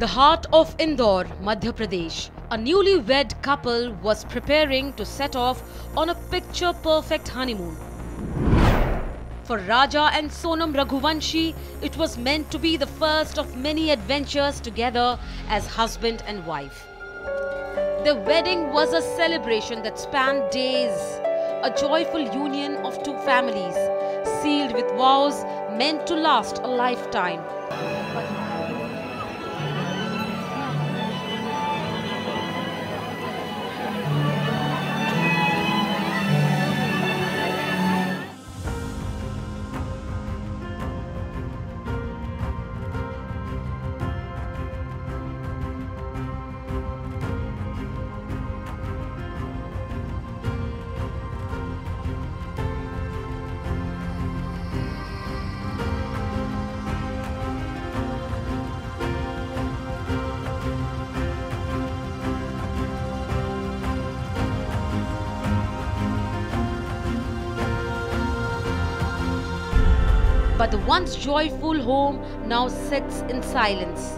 the heart of Indore, Madhya Pradesh, a newlywed couple was preparing to set off on a picture-perfect honeymoon. For Raja and Sonam Raghuvanshi, it was meant to be the first of many adventures together as husband and wife. Their wedding was a celebration that spanned days, a joyful union of two families, sealed with vows meant to last a lifetime. But the once joyful home now sits in silence.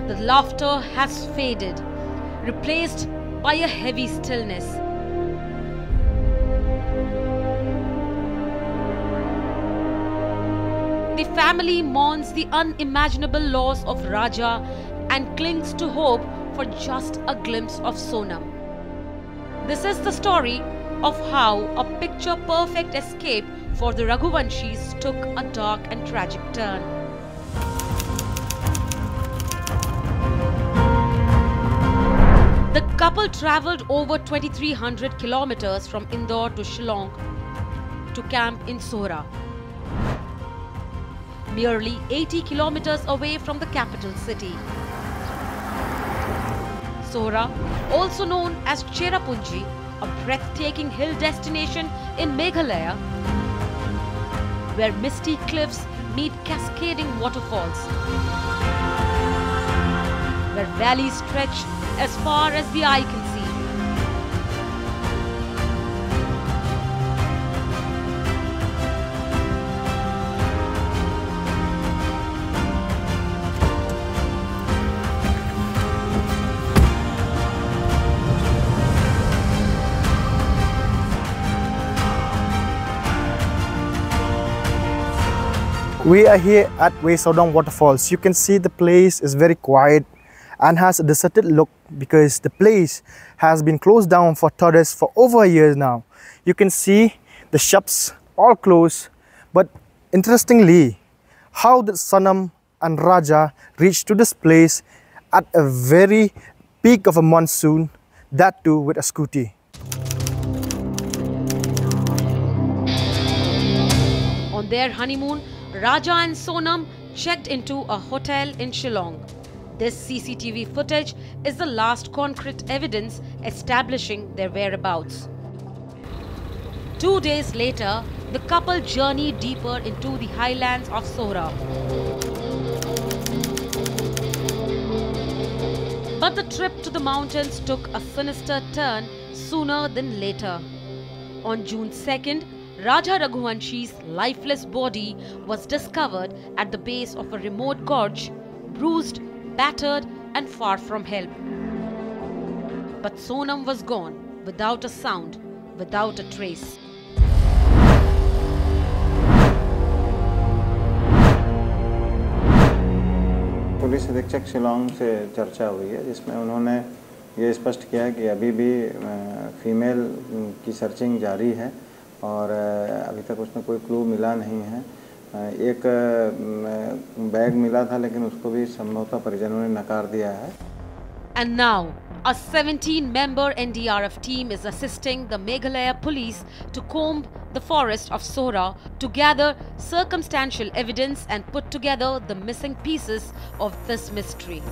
The laughter has faded, replaced by a heavy stillness. The family mourns the unimaginable loss of Raja and clings to hope for just a glimpse of Sonam. This is the story of how a picture-perfect escape for the Raghuvanshis took a dark and tragic turn. The couple travelled over 2,300 kilometers from Indore to Shillong to camp in Sohra, merely 80 kilometers away from the capital city. Sohra, also known as Cherrapunji, a breathtaking hill destination in Meghalaya, where misty cliffs meet cascading waterfalls, where valleys stretch as far as the eye can see. We are here at Wesaudong Waterfalls. You can see the place is very quiet and has a deserted look because the place has been closed down for tourists for over a year now. You can see the shops all closed, but interestingly, how did Sonam and Raja reach to this place at a very peak of a monsoon, that too with a scooty? On their honeymoon, Raja and Sonam checked into a hotel in Shillong. This CCTV footage is the last concrete evidence establishing their whereabouts. 2 days later, the couple journeyed deeper into the highlands of Sohra. But the trip to the mountains took a sinister turn sooner than later. On June 2nd, Raja Raghuvanshi's lifeless body was discovered at the base of a remote gorge, bruised, battered and far from help. But Sonam was gone, without a sound, without a trace. Police अधीक्षक शिलोंग से चर्चा हुई है, जिसमें उन्होंने ये स्पष्ट किया कि अभी भी फीमेल की सर्चिंग जारी है और अभी तक उसमें कोई क्लू मिला नहीं है। एक बैग मिला था, लेकिन उसको भी संभवतः परिजनों ने नकार दिया है। And now, a 17-member NDRF team is assisting the Meghalaya police to comb the forest of Sohra to gather circumstantial evidence and put together the missing pieces of this mystery.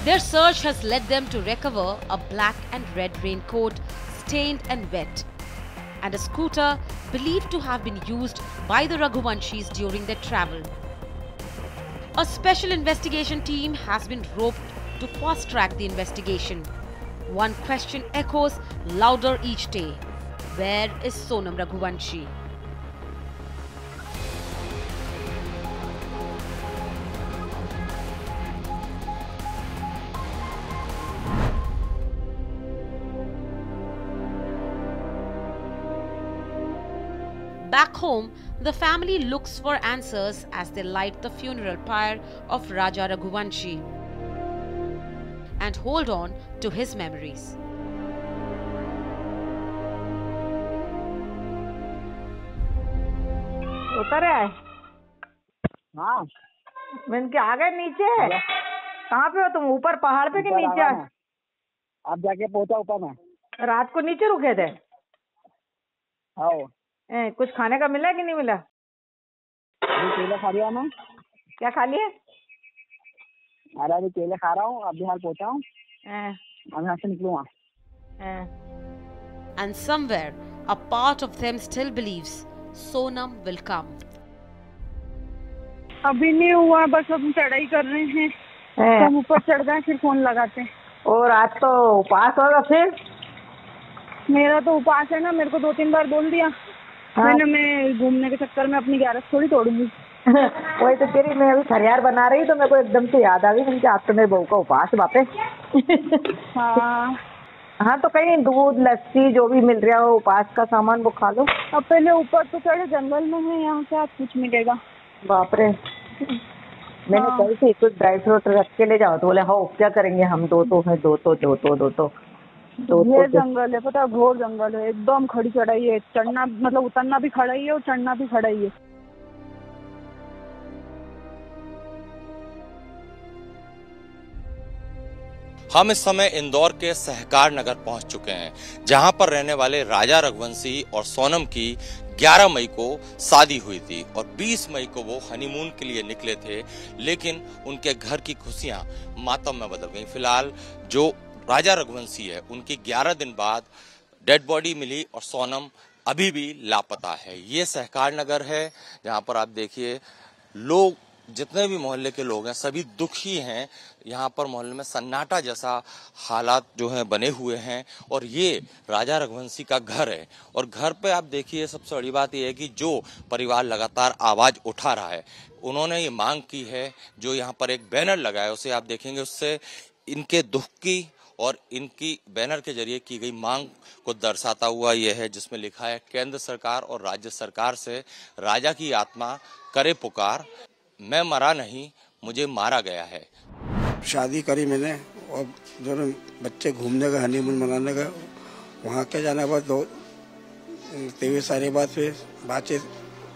Their search has led them to recover a black and red raincoat, stained and wet, and a scooter believed to have been used by the Raghuvanshis during their travel. A special investigation team has been roped to fast-track the investigation. One question echoes louder each day. Where is Sonam Raghuvanshi? Back home, the family looks for answers as they light the funeral pyre of Raja Raghuvanshi and hold on to his memories. उतर आए? हाँ, मैंने क्या आ गए नीचे? कहाँ पे हो तुम? ऊपर पहाड़ पे कि नीचे? अब जाके पहुंचा ऊपर में। रात को नीचे रुके थे? हाँ। कुछ खाने का मिला कि नहीं मिला? केले खा लिया मैं। क्या खा लिए? अरे अभी केले खा रहा हूँ, अभी हाल पहुंचा हूँ। अब यहाँ से निकलूंगा। And somewhere, a part of them still believes Sonam will come. अभी नहीं हुआ, बस हम चढ़ाई कर रहे हैं। हम ऊपर चढ़ गए फिर फोन लगाते हैं। और आज तो उपवास होगा फिर? मेरा तो उपवास है ना, मेरे को 2-3 बार बोल दिया। मैंने मैं घूमने के चक्कर में अपनी ग्यारस थोड़ी तोड़ूंगी। वही तो कह रही, मैं अभी खरियार बना रही तो मेरे को एकदम से याद आ गई कि आज तो मेरे बहू का उपवास बापे। हाँ हाँ, तो कहीं दूध लस्सी जो भी मिल रहा हो उपवास का सामान वो खा लो। अब पहले ऊपर तो चढ़े, जंगल में है, यहाँ से आज कुछ मिलेगा। बाप रे। मैंने कही थी कुछ ड्राई फ्रूट रख के ले जाओ, तो बोले हाँ क्या करेंगे हम, दो ये जंगल है, पता है, घोर जंगल है, एकदम खड़ी चढ़ाई है। चढ़ना मतलब उतरना भी खड़ा ही है और चढ़ना भी खड़ा ही है। हम इस समय इंदौर के सहकार नगर पहुंच चुके हैं, जहां पर रहने वाले राजा रघुवंशी और सोनम की 11 मई को शादी हुई थी और 20 मई को वो हनीमून के लिए निकले थे, लेकिन उनके घर की खुशियां मातम में बदल गई। फिलहाल जो राजा रघुवंशी है, उनकी 11 दिन बाद डेड बॉडी मिली और सोनम अभी भी लापता है। ये सहकार नगर है, जहां पर आप देखिए लोग, जितने भी मोहल्ले के लोग हैं सभी दुखी हैं। यहाँ पर मोहल्ले में सन्नाटा जैसा हालात जो है बने हुए हैं और ये राजा रघुवंशी का घर है। और घर पे आप देखिए सबसे बड़ी बात यह है कि जो परिवार लगातार आवाज उठा रहा है, उन्होंने ये मांग की है, जो यहाँ पर एक बैनर लगा है उसे आप देखेंगे, उससे इनके दुख की और इनकी बैनर के जरिए की गई मांग को दर्शाता हुआ यह है, जिसमें लिखा है केंद्र सरकार और राज्य सरकार से राजा की आत्मा करे पुकार, मैं मरा नहीं मुझे मारा गया है। शादी करी मैंने और दोनों बच्चे घूमने गए, हनीमून मनाने गए। वहाँ के जाने के बाद 23 साल बाद फिर बातचीत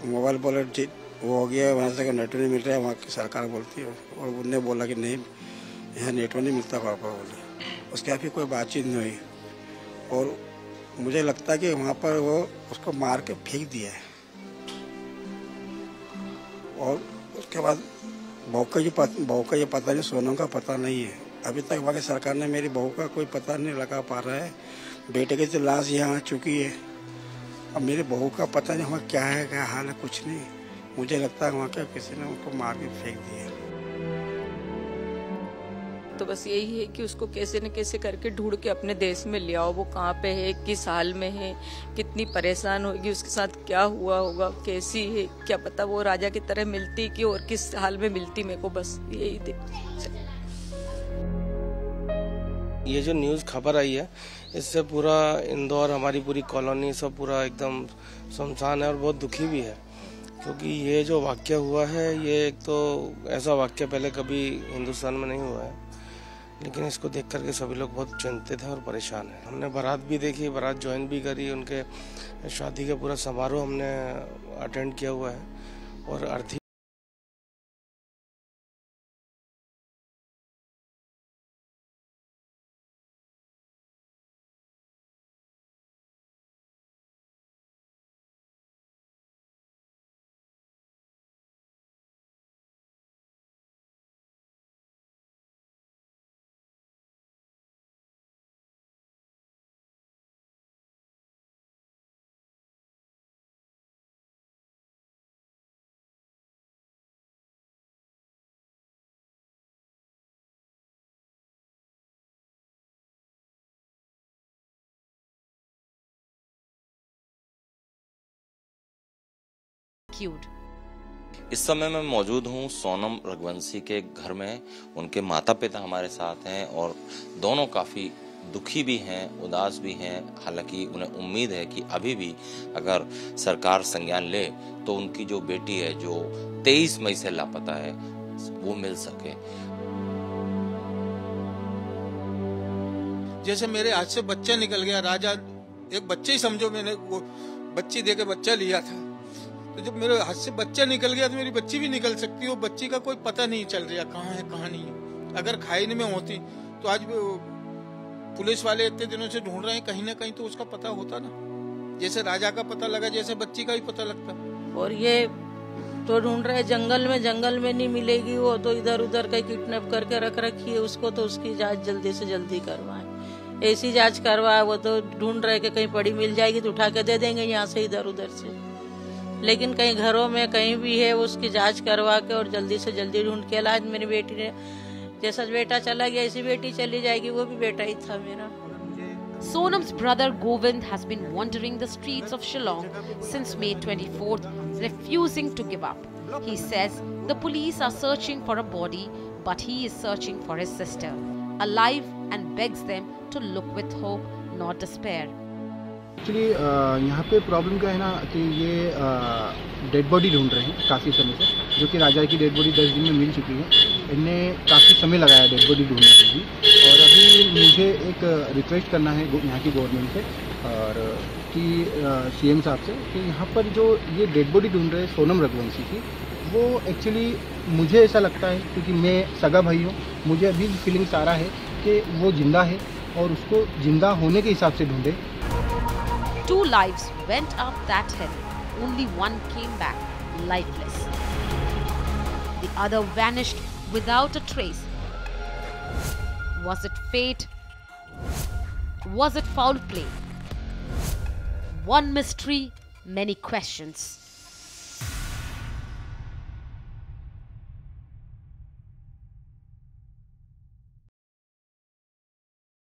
मोबाइल बोले वो हो गया, वहाँ से नेटवर्क नहीं मिल रहा है, वहाँ की सरकार बोलती है। और उनने बोला कि नहीं यहाँ नेटवर्क नहीं मिलता पापा बोले। उसके बाद फिर कोई बातचीत नहीं हुई और मुझे लगता है कि वहाँ पर वो उसको मार के फेंक दिया है। और उसके बाद बहू का ये पता नहीं, सोनम का पता नहीं है। अभी तक वहाँ की सरकार ने मेरी बहू का कोई पता नहीं लगा पा रहा है। बेटे की तो लाश यहाँ आ चुकी है, अब मेरी बहू का पता नहीं वहाँ क्या है, क्या हाल है, कुछ नहीं। मुझे लगता है वहाँ के किसी ने उनको मार के फेंक दिया। तो बस यही है कि उसको कैसे न कैसे करके ढूंढ के अपने देश में ले आओ। वो कहाँ पे है, किस हाल में है, कितनी परेशान होगी, उसके साथ क्या हुआ होगा, कैसी है, क्या पता वो राजा की तरह मिलती कि और किस हाल में मिलती। मेरे को बस यही दे। ये जो न्यूज़ खबर आई है, इससे पूरा इंदौर, हमारी पूरी कॉलोनी सब पूरा एकदम सुनसान है और बहुत दुखी भी है, क्योंकि ये जो वाक्य हुआ है, ये एक तो ऐसा वाक्य पहले कभी हिंदुस्तान में नहीं हुआ है। लेकिन इसको देख करके सभी लोग बहुत चिंतित हैं और परेशान हैं। हमने बारात भी देखी, बारात ज्वाइन भी करी, उनके शादी का पूरा समारोह हमने अटेंड किया हुआ है और अर्थी rescued. इस समय मैं मौजूद हूँ सोनम रघुवंशी के घर में। उनके माता पिता हमारे साथ हैं और दोनों काफ़ी दुखी भी हैं, उदास भी हैं। हालांकि उन्हें उम्मीद है कि अभी भी अगर सरकार संज्ञान ले तो उनकी जो बेटी है जो 23 मई से लापता है वो मिल सके। जैसे मेरे हाथ से बच्चा निकल गया, राजा एक बच्चे ही समझो, मैंने वो बच्ची दे के बच्चा लिया था, तो जब मेरे हाथ से बच्चा निकल गया तो मेरी बच्ची भी निकल सकती है। वो बच्ची का कोई पता नहीं चल रहा कहाँ है कहाँ नहीं है। अगर खाई में होती तो आज पुलिस वाले इतने दिनों से ढूंढ रहे हैं, कहीं ना कहीं तो उसका पता होता ना, जैसे राजा का पता लगा, जैसे बच्ची का ही पता लगता। और ये तो ढूंढ रहे जंगल में नहीं मिलेगी, वो तो इधर उधर कहीं किडनैप करके रख रखी है उसको, तो उसकी जांच जल्दी से जल्दी करवाएं। ऐसी जांच करवाए, वो तो ढूंढ रहे कि कहीं पड़ी मिल जाएगी तो उठा के दे देंगे यहाँ से इधर उधर से, लेकिन कहीं घरों में कहीं भी है उसकी जांच करवा के और जल्दी से जल्दी ढूंढ के। आज मेरी बेटी ने जैसा बेटा चला गया ऐसी बेटी चली जाएगी, वो भी बेटा ही था मेरा। Sonam's brother Govind has been wandering the streets of Shillong since May 24th, refusing to give up. He says the police are searching for a body, but he is searching for his sister, alive, and begs them to look with hope, not despair. Actually यहाँ पे problem क्या है ना कि ये dead body ढूंढ रहे हैं काफ़ी समय से, जो कि राजा की डेड बॉडी 10 दिन में मिल चुकी है। इन्हें काफ़ी समय लगाया डेड बॉडी ढूंढने में भी, और अभी मुझे एक रिक्वेस्ट करना है यहाँ की गवर्नमेंट से और कि सीएम साहब से कि यहाँ पर जो ये डेड बॉडी ढूंढ रहे हैं सोनम रघुवंशी की, वो एक्चुअली मुझे ऐसा लगता है क्योंकि मैं सगा भाई हूँ, मुझे अभी फीलिंग्स आ रहा है कि वो जिंदा है और उसको जिंदा होने के हिसाब से ढूंढे। 2 lives went up that hill. Only one came back lifeless. The other vanished without a trace. Was it fate? Was it foul play? One mystery, many questions.